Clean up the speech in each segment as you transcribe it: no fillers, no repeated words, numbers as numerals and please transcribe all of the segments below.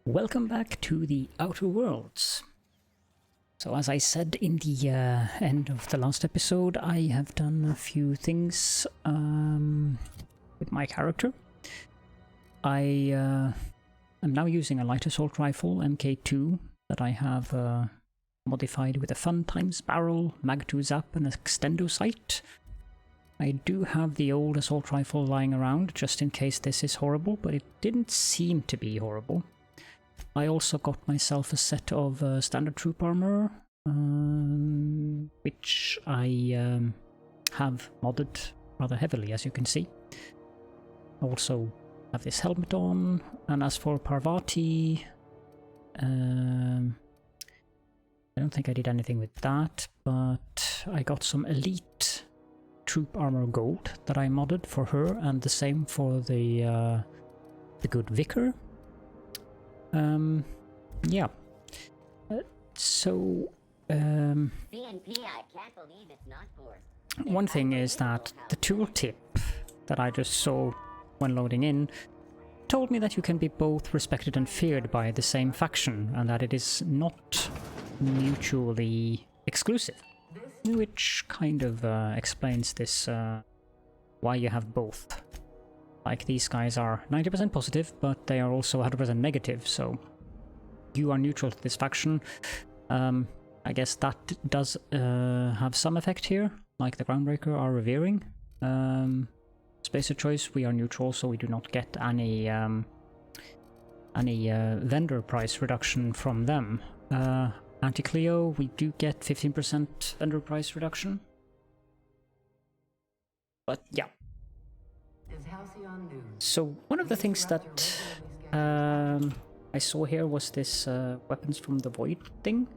Welcome back to the Outer Worlds. So as I said in the end of the last episode, I have done a few things with my character. I am now using a light assault rifle, MK2, that I have modified with a fun times barrel, mag-2 zap and extendo sight. I do have the old assault rifle lying around just in case this is horrible, but it didn't seem to be horrible. I also got myself a set of standard troop armor, which I have modded rather heavily, as you can see. I also have this helmet on, and as for Parvati, I don't think I did anything with that, but I got some elite troop armor gold that I modded for her, and the same for the good vicar. Yeah. One thing is that the tooltip that I just saw when loading in told me that you can be both respected and feared by the same faction, and that it is not mutually exclusive. Which kind of explains this, why you have both. Like, these guys are 90% positive, but they are also 100% negative, so you are neutral to this faction. I guess that does have some effect here, like the Groundbreaker are revering. Spacer choice, we are neutral, so we do not get any vendor price reduction from them. Anti-Cleo, we do get 15% vendor price reduction. But yeah. So one of the things that I saw here was this weapons from the void thing,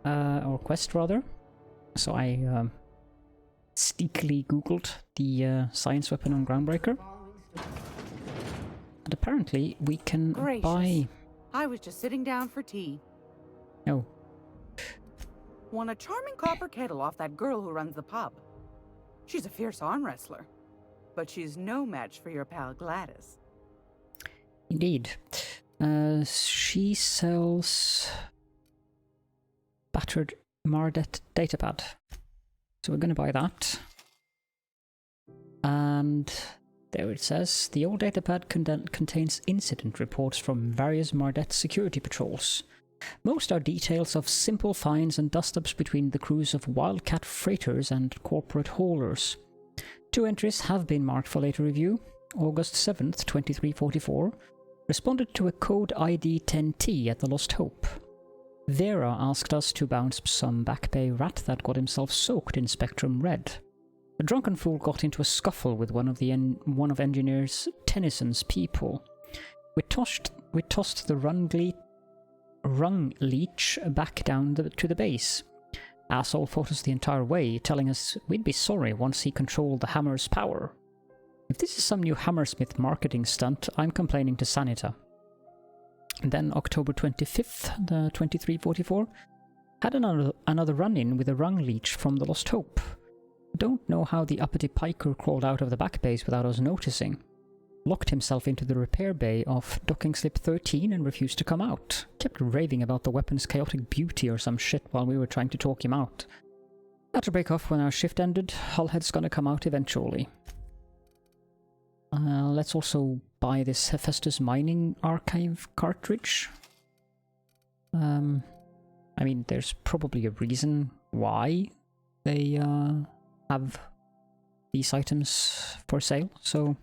or quest rather. So I sneakily googled the science weapon on Groundbreaker, and apparently we can buy... I was just sitting down for tea. Oh. Won a charming copper kettle off that girl who runs the pub. She's a fierce arm wrestler, but she's no match for your pal Gladys. Indeed. She sells battered Mardet datapad. So we're going to buy that. And there it says, the old datapad contains incident reports from various Mardet security patrols. Most are details of simple finds and dust-ups between the crews of Wildcat freighters and corporate haulers. 2 entries have been marked for later review. August 7th, 2344, responded to a code ID 10T at the Lost Hope. Vera asked us to bounce some back bay rat that got himself soaked in Spectrum Red. A drunken fool got into a scuffle with one of Engineer Tennyson's people. We tossed the rung leech back down to the base. Asshole fought us the entire way, telling us we'd be sorry once he controlled the hammer's power. If this is some new Hammersmith marketing stunt, I'm complaining to Sanita. And then October 25th, the 2344, had another run-in with a rung leech from the Lost Hope. Don't know how the uppity piker crawled out of the back base without us noticing. Locked himself into the repair bay of docking slip 13 and refused to come out. Kept raving about the weapon's chaotic beauty or some shit while we were trying to talk him out. Had to break off when our shift ended. Hullhead's gonna come out eventually. Let's also buy this Hephaestus Mining Archive cartridge. I mean, there's probably a reason why they have these items for sale, so...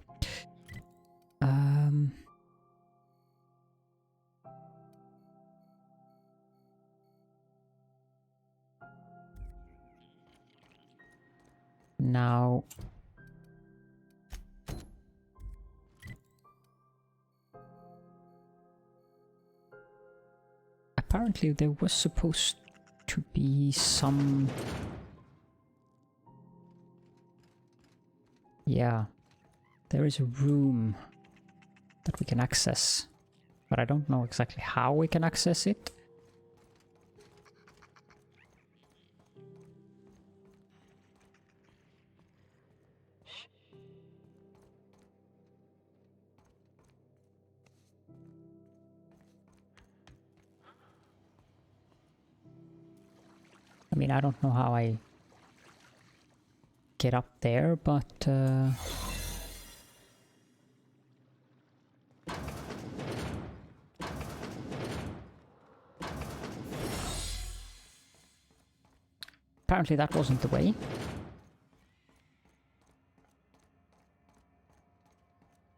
Now... Apparently there was supposed to be some... Yeah, there is a room that we can access, but I don't know exactly how we can access it. I mean, I don't know how I get up there, but apparently that wasn't the way.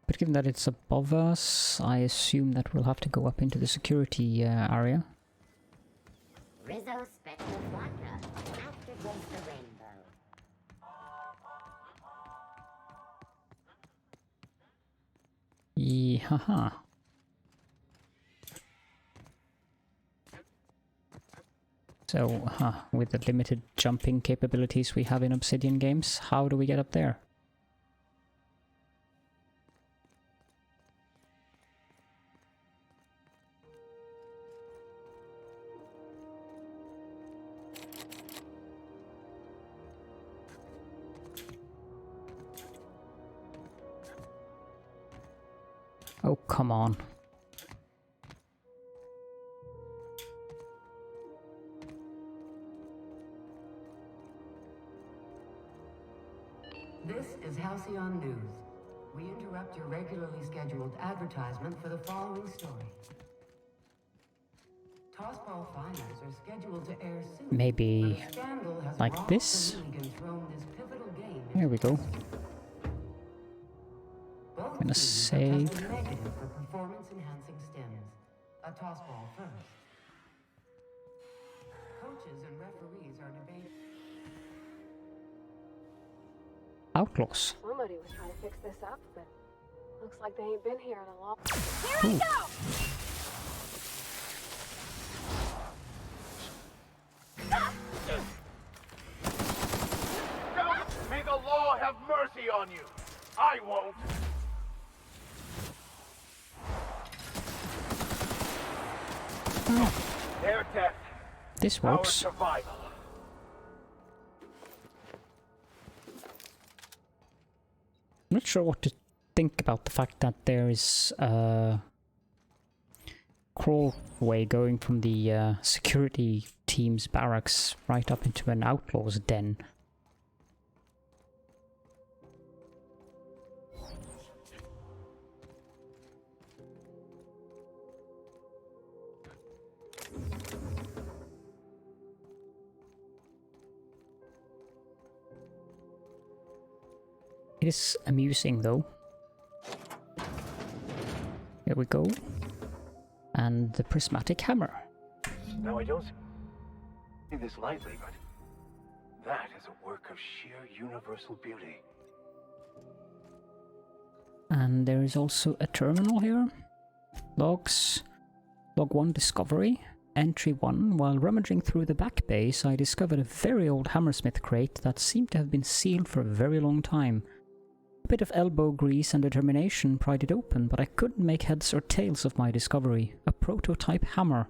But given that it's above us, I assume that we'll have to go up into the security area. Rizzo Spectre Quadra activates the rainbow. Haha. So, with the limited jumping capabilities we have in Obsidian games, how do we get up there? Oh, come on. This is Halcyon News. We interrupt your regularly scheduled advertisement for the following story. Tossball finals are scheduled to air soon. Maybe like this? Here we go. I'm gonna save. Negative for performance-enhancing stims. A tossball first. Coaches and referees are debating. Outlaws. Somebody was trying to fix this up, but looks like they ain't been here in a long. Here we go! May the law have mercy on you. I won't. Their death. This Our works. survival. I'm not sure what to think about the fact that there is a crawlway going from the security team's barracks right up into an outlaw's den. It is amusing though. Here we go. And the prismatic hammer. Now I don't see this lightly, but that is a work of sheer universal beauty. And there is also a terminal here. Logs. Log 1 discovery. Entry 1. While rummaging through the back base, I discovered a very old hammersmith crate that seemed to have been sealed for a very long time. A bit of elbow grease and determination pried it open, but I couldn't make heads or tails of my discovery. A prototype hammer.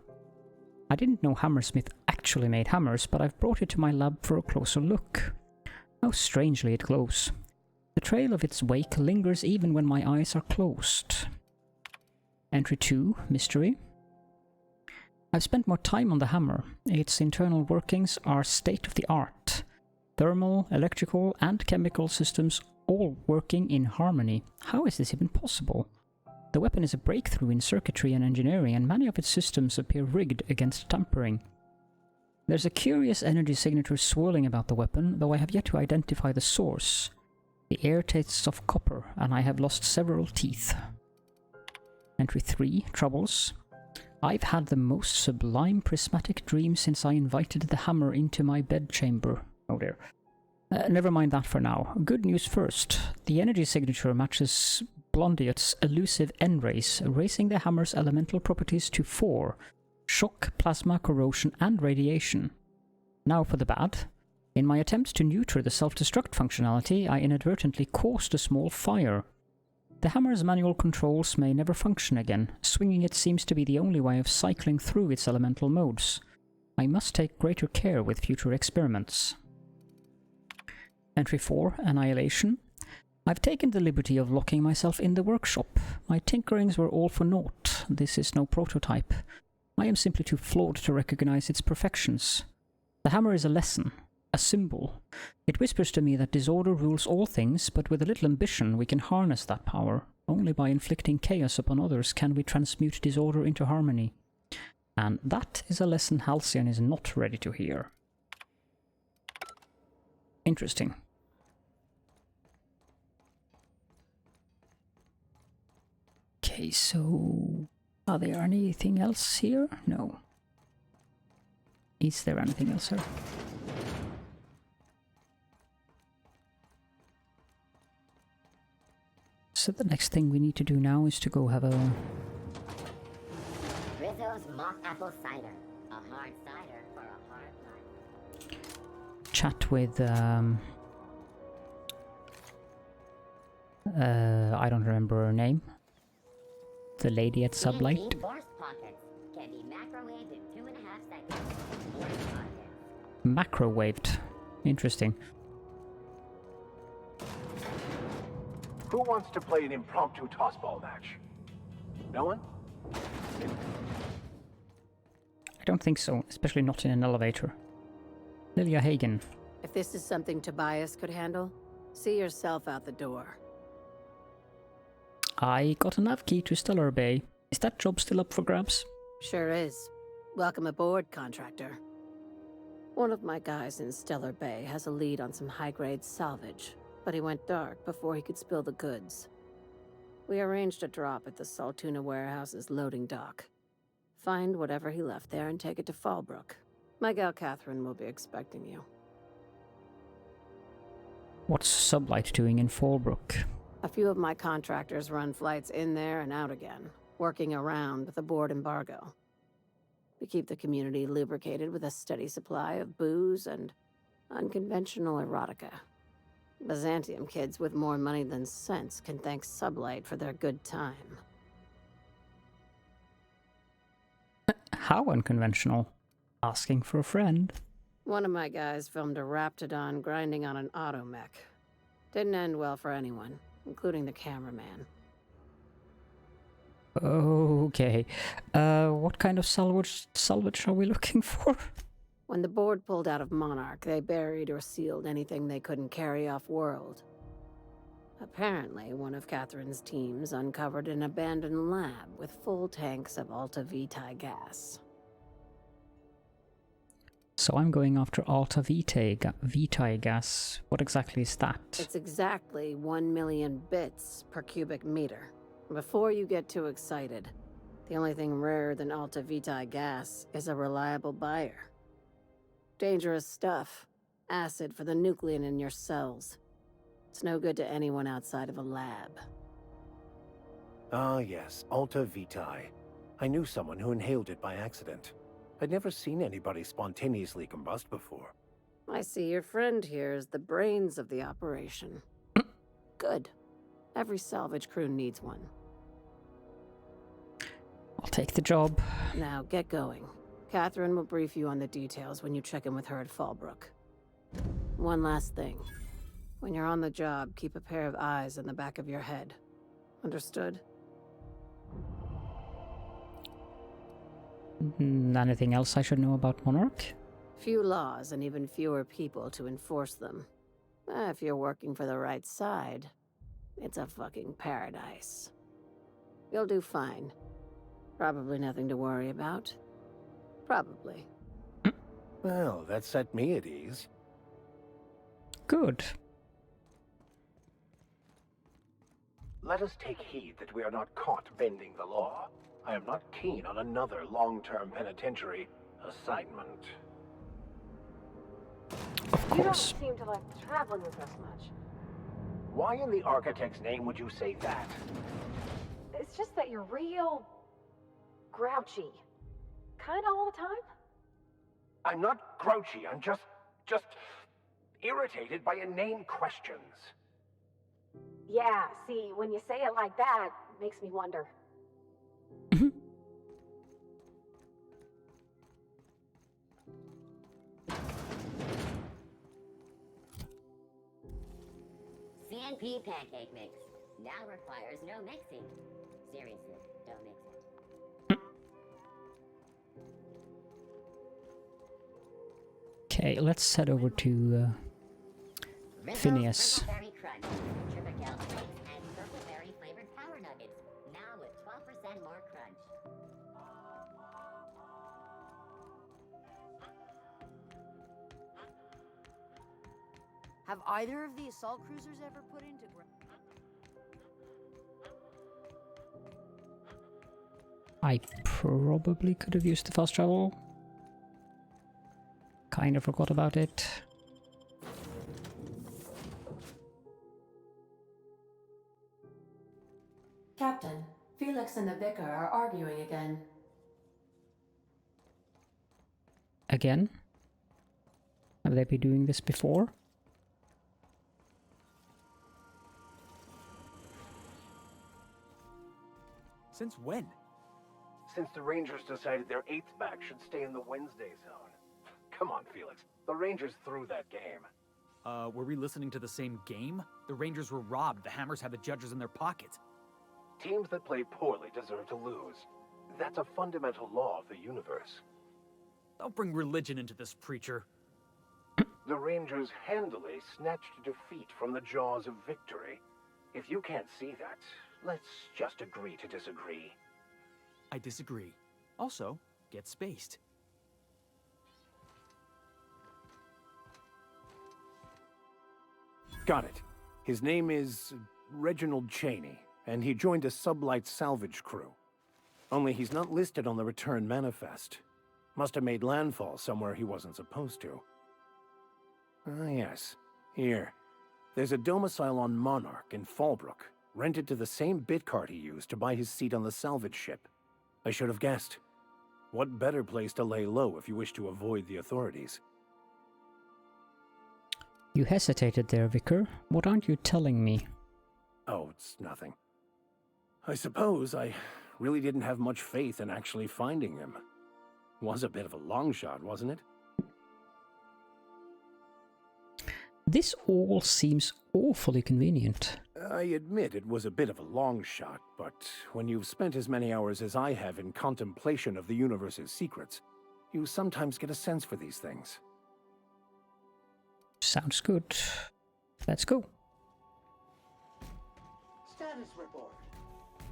I didn't know Hammersmith actually made hammers, but I've brought it to my lab for a closer look. How strangely it glows. The trail of its wake lingers even when my eyes are closed. Entry 2, Mystery. I've spent more time on the hammer. Its internal workings are state-of-the-art. Thermal, electrical, and chemical systems all working in harmony. How is this even possible? The weapon is a breakthrough in circuitry and engineering, and many of its systems appear rigged against tampering. There's a curious energy signature swirling about the weapon, though I have yet to identify the source. The air tastes of copper, and I have lost several teeth. Entry 3, Troubles. I've had the most sublime prismatic dream since I invited the hammer into my bedchamber. Oh dear. Never mind that for now. Good news first. The energy signature matches Blondiot's elusive N-rays, raising the hammer's elemental properties to 4. Shock, plasma, corrosion, and radiation. Now for the bad. In my attempt to neuter the self-destruct functionality, I inadvertently caused a small fire. The hammer's manual controls may never function again. Swinging it seems to be the only way of cycling through its elemental modes. I must take greater care with future experiments. Entry 4, Annihilation. I've taken the liberty of locking myself in the workshop. My tinkerings were all for naught. This is no prototype. I am simply too flawed to recognize its perfections. The hammer is a lesson, a symbol. It whispers to me that disorder rules all things, but with a little ambition we can harness that power. Only by inflicting chaos upon others can we transmute disorder into harmony. And that is a lesson Halcyon is not ready to hear. Interesting. Okay, so... Are there anything else here? No. Is there anything else here? So the next thing we need to do now is to go have a... Rizzo's mock apple cider. A hard cider for a hard life. chat with... I don't remember her name. The lady at SubLight. Burst pockets can be microwaved in 2.5 seconds. Burst pockets. Macrowaved. Interesting. Who wants to play an impromptu tossball match? No one? I don't think so, especially not in an elevator. Lilia Hagen. If this is something Tobias could handle, see yourself out the door. I got a nav key to Stellar Bay. Is that job still up for grabs? Sure is. Welcome aboard, contractor. One of my guys in Stellar Bay has a lead on some high-grade salvage, but he went dark before he could spill the goods. We arranged a drop at the Saltuna warehouse's loading dock. Find whatever he left there and take it to Fallbrook. My gal Catherine will be expecting you. What's SubLight doing in Fallbrook? A few of my contractors run flights in there and out again, working around the board embargo. We keep the community lubricated with a steady supply of booze and unconventional erotica. Byzantium kids with more money than sense can thank SubLight for their good time. How unconventional? Asking for a friend. One of my guys filmed a Raptidon grinding on an automech. Didn't end well for anyone, including the cameraman. Okay. What kind of salvage are we looking for? When the board pulled out of Monarch, they buried or sealed anything they couldn't carry off-world. Apparently, one of Catherine's teams uncovered an abandoned lab with full tanks of Alta Vitae gas. So I'm going after Alta Vitae gas. What exactly is that? It's exactly 1 million bits per cubic meter. Before you get too excited, the only thing rarer than Alta Vitae gas is a reliable buyer. Dangerous stuff. Acid for the nuclein in your cells. It's no good to anyone outside of a lab. Ah, yes, Alta Vitae. I knew someone who inhaled it by accident. I'd never seen anybody spontaneously combust before. I see your friend here is the brains of the operation. Good. Every salvage crew needs one. I'll take the job. Now, get going. Catherine will brief you on the details when you check in with her at Fallbrook. One last thing. When you're on the job, keep a pair of eyes in the back of your head. Understood? Anything else I should know about Monarch? Few laws and even fewer people to enforce them. If you're working for the right side, it's a fucking paradise. You'll do fine. Probably nothing to worry about. Probably. Well, that set me at ease. Good. Let us take heed that we are not caught bending the law. I am not keen on another long-term penitentiary assignment. Of You don't course. seem to like traveling with us much. Why in the architect's name would you say that? It's just that you're real... grouchy. Kinda all the time? I'm not grouchy, I'm just irritated by inane questions. Yeah, see, when you say it like that, it makes me wonder. CNP pancake mix now requires no mixing. Seriously, don't mix it. Okay, let's head over to Phineas. Berry Crunch, Triple Flakes, and Purple Berry flavored Power Nuggets. Now with 12% more crunch. Have either of the assault cruisers ever put into I probably could have used the fast travel. Kind of forgot about it. Captain, Felix and the Vicar are arguing again. Again? Have they been doing this before? Since when? Since the Rangers decided their 8th back should stay in the Wednesday zone. Come on, Felix. The Rangers threw that game. Were we listening to the same game? The Rangers were robbed. The Hammers had the judges in their pocket. Teams that play poorly deserve to lose. That's a fundamental law of the universe. Don't bring religion into this, preacher. The Rangers handily snatched defeat from the jaws of victory. If you can't see that, let's just agree to disagree. I disagree. Also, get spaced. Got it. His name is Reginald Cheney, and he joined a SubLight salvage crew. Only he's not listed on the return manifest. Must have made landfall somewhere he wasn't supposed to. Ah, yes. Here. There's a domicile on Monarch in Fallbrook, rented to the same bit card he used to buy his seat on the salvage ship. I should have guessed. What better place to lay low if you wish to avoid the authorities? You hesitated there, Vicar. What aren't you telling me? Oh, it's nothing. I suppose I really didn't have much faith in actually finding him. Was a bit of a long shot, wasn't it? This all seems awfully convenient. I admit it was a bit of a long shot, but when you've spent as many hours as I have in contemplation of the universe's secrets, you sometimes get a sense for these things. Sounds good. Let's go. Status report.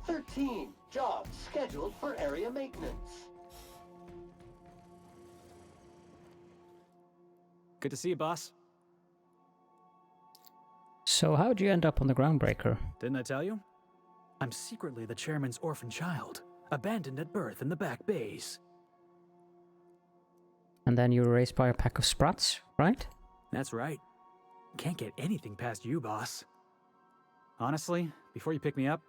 13 jobs scheduled for area maintenance. Good to see you, boss. So how'd you end up on the Groundbreaker? Didn't I tell you? I'm secretly the chairman's orphan child, abandoned at birth in the back bays. And then you were raised by a pack of sprats, right? That's right. Can't get anything past you, boss. Honestly, before you picked me up,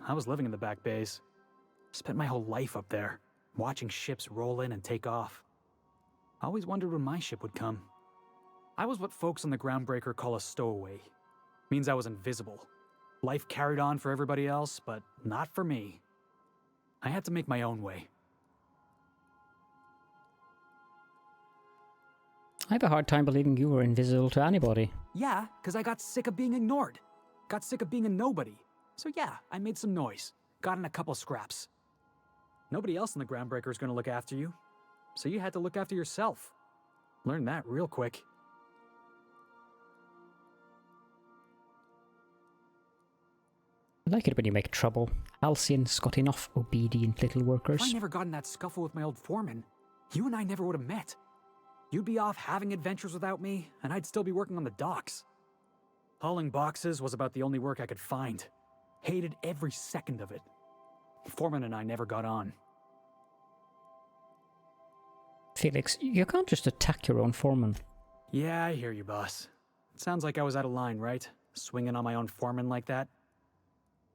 I was living in the back bays. Spent my whole life up there, watching ships roll in and take off. I always wondered when my ship would come. I was what folks on the Groundbreaker call a stowaway. Means I was invisible. Life carried on for everybody else, but not for me. I had to make my own way. I have a hard time believing you were invisible to anybody. Yeah, because I got sick of being ignored. Got sick of being a nobody. So yeah, I made some noise. Got in a couple scraps. Nobody else in the Groundbreaker is going to look after you. So you had to look after yourself. Learned that real quick. I like it when you make trouble. Halcyon's got enough obedient little workers. If I never got in that scuffle with my old foreman, you and I never would have met. You'd be off having adventures without me, and I'd still be working on the docks. Hauling boxes was about the only work I could find. Hated every second of it. Foreman and I never got on. Felix, you can't just attack your own foreman. Yeah, I hear you, boss. It sounds like I was out of line, right? Swinging on my own foreman like that.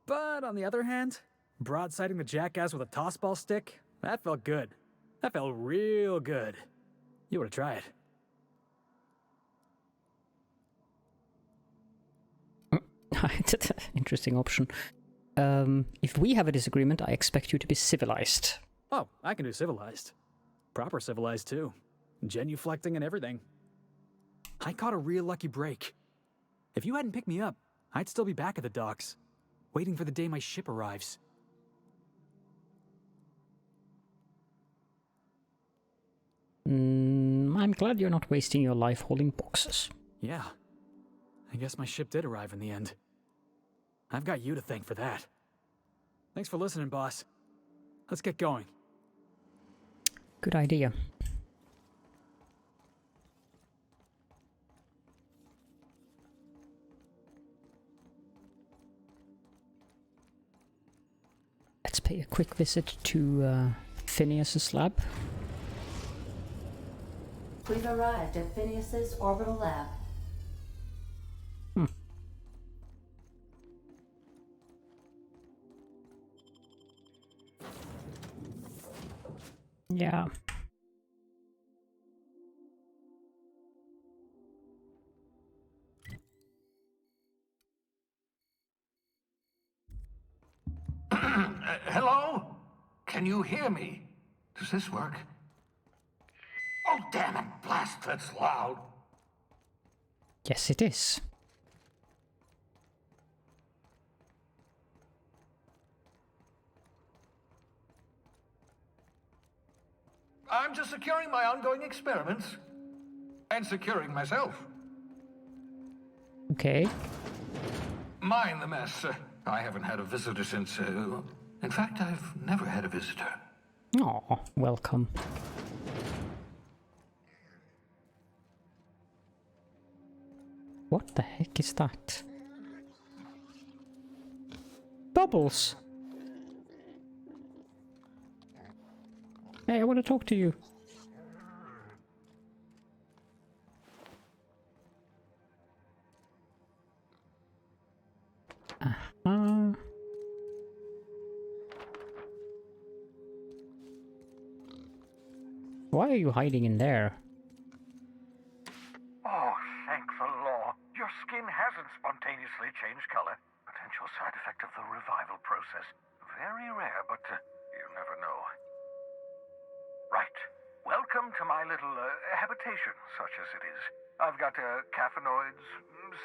But on the other hand, broadsiding the jackass with a tossball stick, that felt good. That felt real good. You ought to try it. Interesting option. If we have a disagreement, I expect you to be civilized. Oh, I can do civilized. Proper civilized, too. Genuflecting and everything. I caught a real lucky break. If you hadn't picked me up, I'd still be back at the docks, waiting for the day my ship arrives. I'm glad you're not wasting your life hauling boxes. Yeah. I guess my ship did arrive in the end. I've got you to thank for that. Thanks for listening, boss. Let's get going. Good idea. Let's pay a quick visit to Phineas's lab. We've arrived at Phineas's orbital lab. Yeah. Hello? Can you hear me? Does this work? Oh, damn it, blast, that's loud. Yes, it is. I'm just securing my ongoing experiments. And securing myself. Okay. Mind the mess. I haven't had a visitor since, in fact, I've never had a visitor. Aw, welcome. What the heck is that? Bubbles! Hey, I want to talk to you. Why are you hiding in there? Oh, thank the law. Your skin hasn't spontaneously changed color. Potential side effect of the revival process. Very rare, but you never know. Right. Welcome to my little habitation, such as it is. I've got caffeinoids,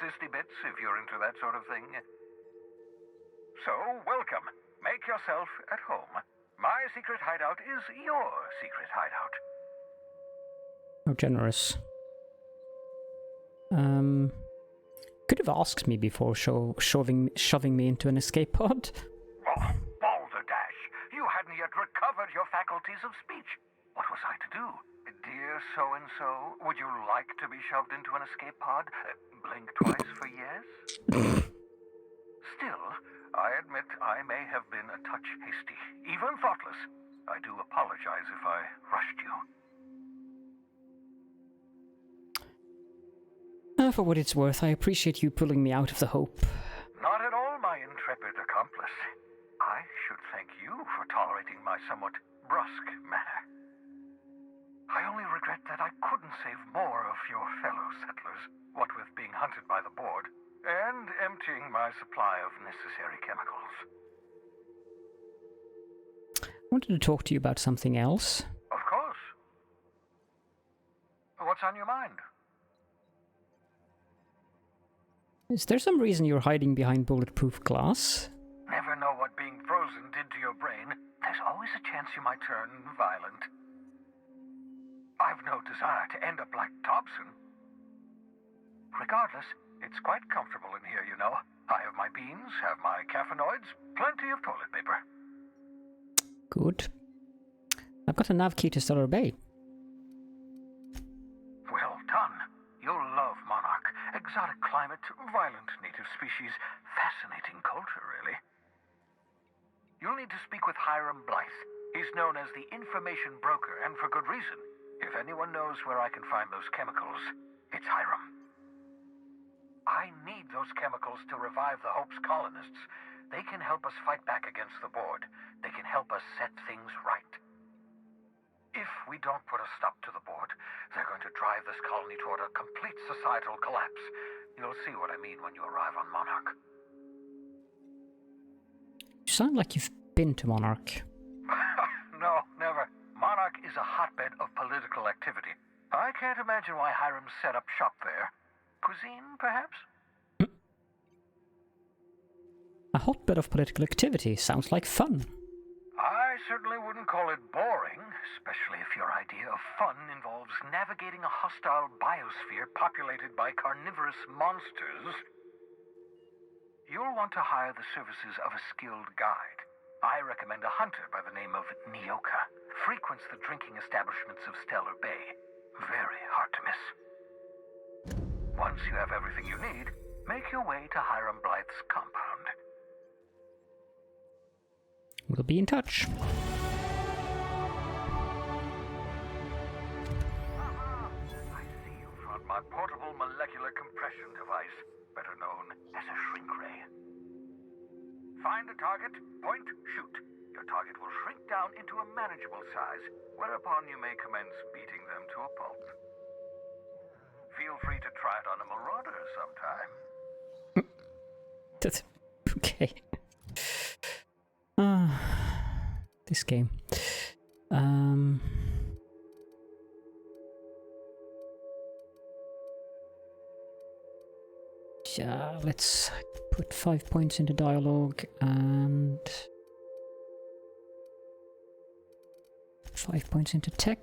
cysty bits, if you're into that sort of thing. So, welcome. Make yourself at home. My secret hideout is your secret hideout. How generous. Could have asked me before shoving me into an escape pod. Oh, balderdash! You hadn't yet recovered your faculties of speech. What was I to do? Dear so-and-so, would you like to be shoved into an escape pod? Blink twice for yes? Still, I admit I may have been a touch hasty, even thoughtless. I do apologize if I rushed you. For what it's worth, I appreciate you pulling me out of the Hope. Not at all, my intrepid accomplice. I should thank you for tolerating my somewhat brusque manner. I only regret that I couldn't save more of your fellow settlers, what with being hunted by the board, and emptying my supply of necessary chemicals. I wanted to talk to you about something else. Of course. What's on your mind? Is there some reason you're hiding behind bulletproof glass? Never know what being frozen did to your brain. There's always a chance you might turn violent. I've no desire to end up like Thompson. Regardless, it's quite comfortable in here, you know. I have my beans, have my caffeinoids, plenty of toilet paper. Good. I've got a nav key to Stellar Bay. Well done. You'll love Monarch. Exotic climate, violent native species, fascinating culture, really. You'll need to speak with Hiram Blythe. He's known as the information broker, and for good reason. If anyone knows where I can find those chemicals, it's Hiram. I need those chemicals to revive the Hope's colonists. They can help us fight back against the board. They can help us set things right. If we don't put a stop to the board, they're going to drive this colony toward a complete societal collapse. You'll see what I mean when you arrive on Monarch. You sound like you've been to Monarch. No, never. Monarch is a hotbed of political activity. I can't imagine why Hiram set up shop there. Cuisine, perhaps? A hotbed of political activity sounds like fun. I certainly wouldn't call it boring. especially if your idea of fun involves navigating a hostile biosphere populated by carnivorous monsters. You'll want to hire the services of a skilled guide. I recommend a hunter by the name of Nyoka. Frequents the drinking establishments of Stellar Bay. Very hard to miss. Once you have everything you need, make your way to Hiram Blythe's compound. We'll be in touch. I see you found my portable molecular compression device, better known as a shrink ray. Find a target, point, shoot. Your target will shrink down into a manageable size, whereupon you may commence beating them to a pulp. Feel free to try it on a marauder sometime. Okay. This game. Yeah, let's put 5 points into dialogue and 5 points into tech.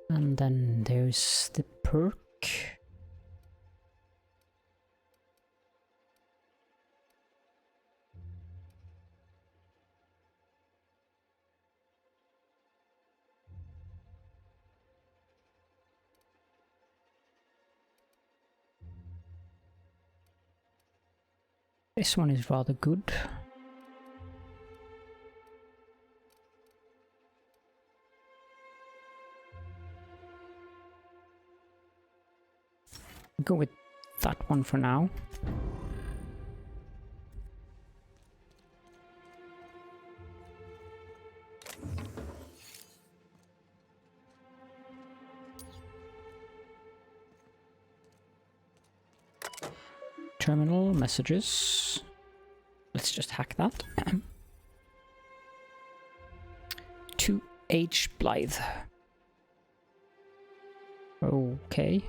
And then there's the perk. This one is rather good. Go with that one for now. Terminal messages. Let's just hack that. To H. Blythe. Okay.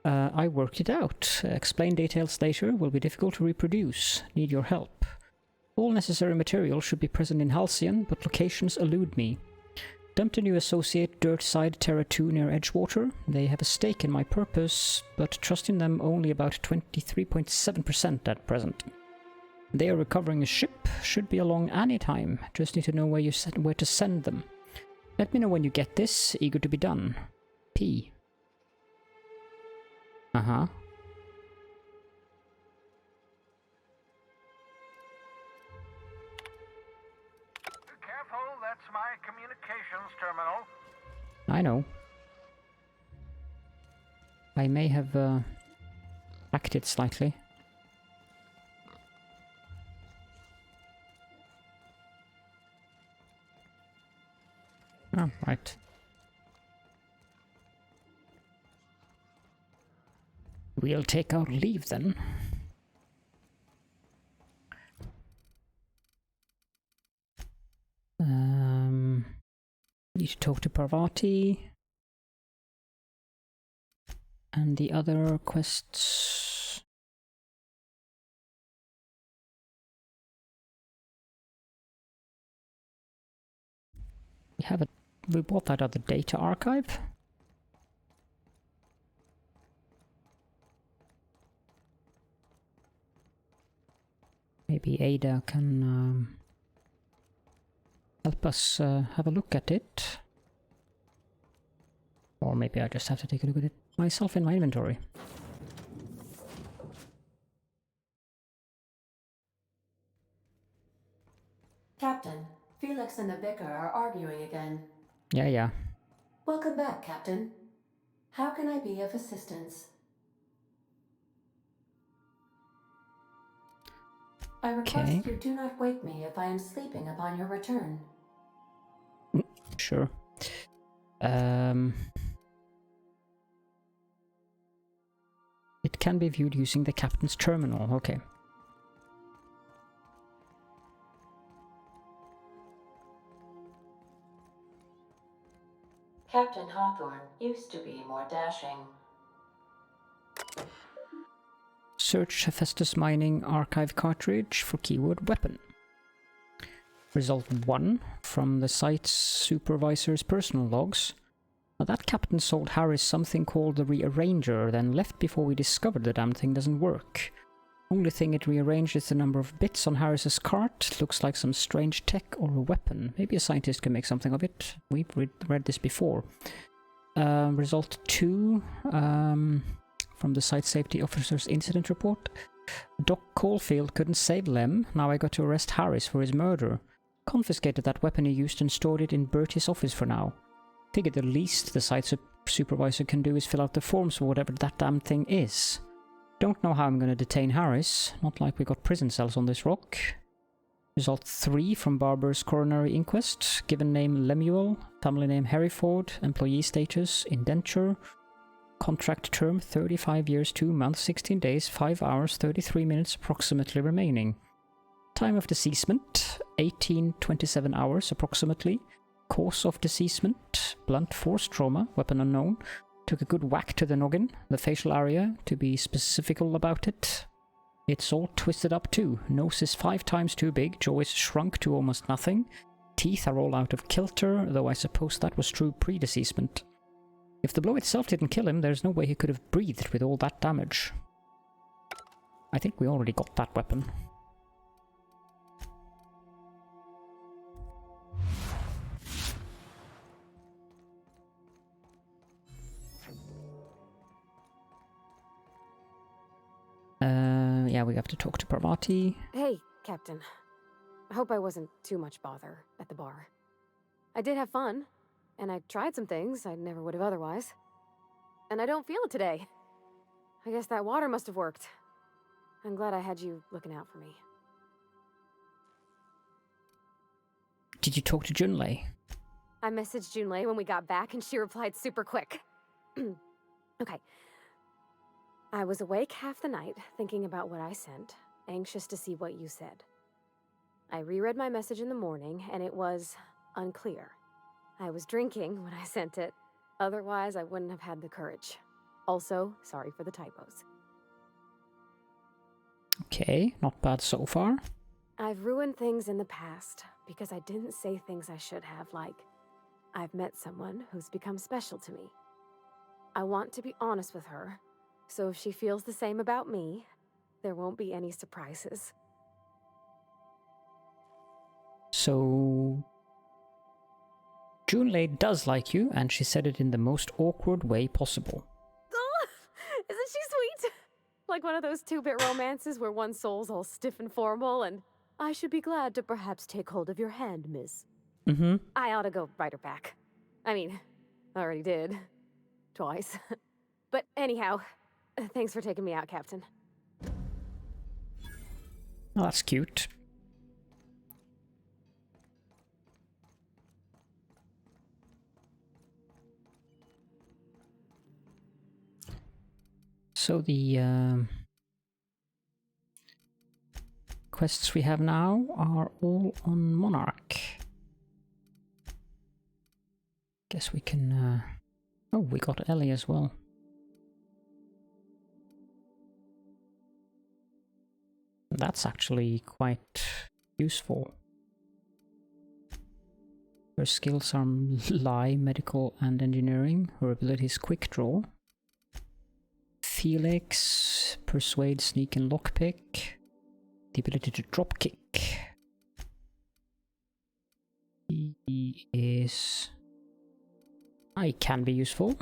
I worked it out. Explain details later will be difficult to reproduce. Need your help. All necessary material should be present in Halcyon, but locations elude me. Dumped a new associate Dirtside Terra 2 near Edgewater. They have a stake in my purpose, but trust in them only about 23.7% at present. They are recovering a ship, should be along any time. Just need to know where to send them. Let me know when you get this. Eager to be done. P. Uh-huh. Careful, that's my communications terminal. I know. I may have hacked it slightly. Oh, right. We'll take our leave then. Need to talk to Parvati. And the other quests. We bought that other data archive. Maybe Ada can help us have a look at it. Or maybe I just have to take a look at it myself in my inventory. Captain, Felix and the Vicar are arguing again. Yeah. Welcome back, Captain. How can I be of assistance? I request you do not wake me if I am sleeping upon your return. Sure. It can be viewed using the captain's terminal. Okay. Captain Hawthorne used to be more dashing. Search Hephaestus Mining Archive cartridge for keyword weapon. Result 1 from the site's supervisor's personal logs. Now that captain sold Harris something called the Rearranger, then left before we discovered the damn thing doesn't work. Only thing it rearranged is the number of bits on Harris's cart. Looks like some strange tech or a weapon. Maybe a scientist can make something of it. We've read this before. Result 2 from the site safety officer's incident report. Doc Caulfield couldn't save Lem. Now I got to arrest Harris for his murder. Confiscated that weapon he used and stored it in Bertie's office for now. Figured the least the site supervisor can do is fill out the forms for whatever that damn thing is. Don't know how I'm gonna detain Harris. Not like we got prison cells on this rock. Result 3 from Barber's coronary inquest. Given name Lemuel. Family name Hereford. Employee status indenture. Contract term 35 years, 2 months, 16 days, 5 hours, 33 minutes approximately remaining. Time of deceasement 18-27 hours approximately. Cause of deceasement blunt force trauma, weapon unknown. Took a good whack to the noggin, the facial area, to be specifical about it. It's all twisted up too. Nose is 5 times too big, jaw is shrunk to almost nothing. Teeth are all out of kilter, though I suppose that was true pre-deceasement. If the blow itself didn't kill him, there's no way he could have breathed with all that damage. I think we already got that weapon. Yeah, we have to talk to Parvati. Hey, Captain. I hope I wasn't too much bother at the bar. I did have fun, and I tried some things I never would have otherwise. And I don't feel it today. I guess that water must have worked. I'm glad I had you looking out for me. Did you talk to Junlei? I messaged Junlei when we got back, and she replied super quick. Okay. I was awake half the night, thinking about what I sent, anxious to see what you said. I reread my message in the morning, and it was unclear. I was drinking when I sent it. Otherwise, I wouldn't have had the courage. Also, sorry for the typos. Okay, not bad so far. I've ruined things in the past because I didn't say things I should have, like, I've met someone who's become special to me. I want to be honest with her, so if she feels the same about me, there won't be any surprises. So Junlei does like you, and she said it in the most awkward way possible. Oh, isn't she sweet? Like one of those two-bit romances where one soul's all stiff and formal, and I should be glad to perhaps take hold of your hand, miss. Mm-hmm. I ought to go write her back. I mean, I already did. Twice. But anyhow, thanks for taking me out, Captain. Oh, that's cute. So the quests we have now are all on Monarch. Guess we can... Oh, we got Ellie as well. That's actually quite useful. Her skills are lie, medical, and engineering. Her ability is quick draw. Felix, persuade, sneak, and lockpick. The ability to drop kick. He is... I can be useful.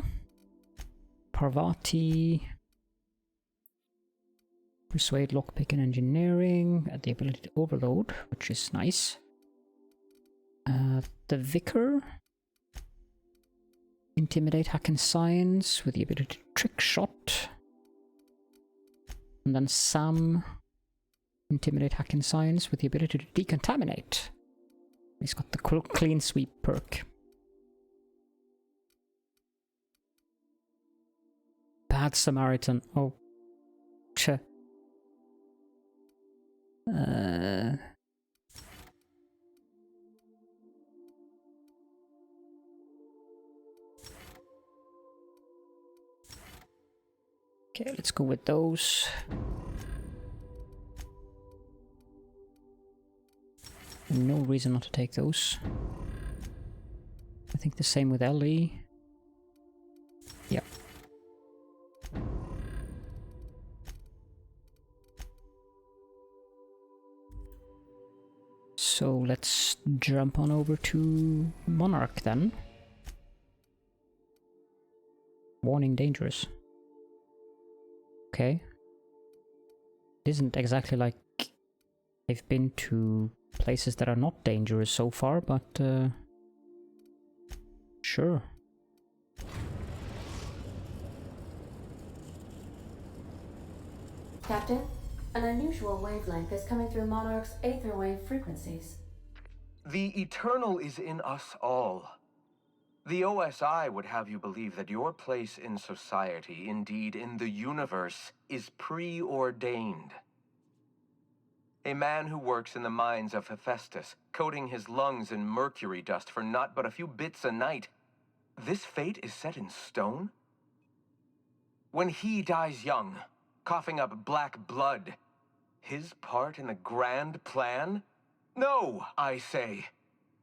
Parvati. Persuade, lockpick, and engineering. The ability to overload, which is nice. The Vicar. Intimidate, hack, and science with the ability to trick shot. And then Sam. Intimidate, hack, and science with the ability to decontaminate. He's got the clean sweep perk. Bad Samaritan. Oh. Cheh. Okay, let's go with those. No reason not to take those. I think the same with Ellie. Yeah. So let's jump on over to Monarch then. Warning dangerous. Okay. It isn't exactly like I've been to places that are not dangerous so far, but sure. Captain, an unusual wavelength is coming through Monarch's aether wave frequencies. The eternal is in us all. The OSI would have you believe that your place in society, indeed in the universe, is preordained. A man who works in the mines of Hephaestus, coating his lungs in mercury dust for not but a few bits a night. This fate is set in stone? When he dies young, coughing up black blood, his part in the grand plan? No, I say.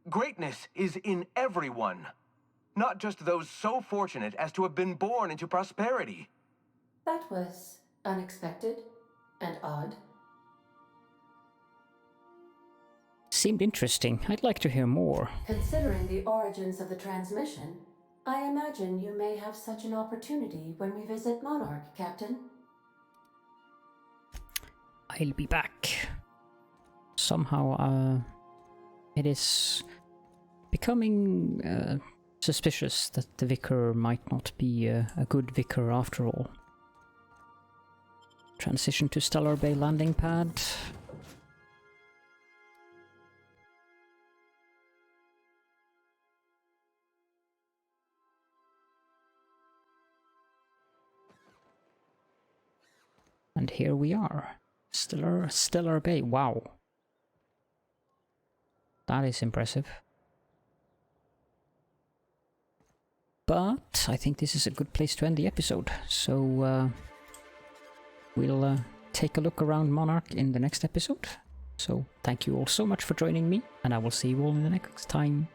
Greatness is in everyone. Not just those so fortunate as to have been born into prosperity. That was unexpected and odd. Seemed interesting. I'd like to hear more. Considering the origins of the transmission, I imagine you may have such an opportunity when we visit Monarch, Captain. I'll be back. Somehow, it is becoming suspicious that the vicar might not be a good vicar after all. Transition to Stellar Bay landing pad. And here we are. Stellar Bay. Wow. That is impressive. But I think this is a good place to end the episode. So we'll take a look around Monarch in the next episode. So thank you all so much for joining me, and I will see you all in the next time.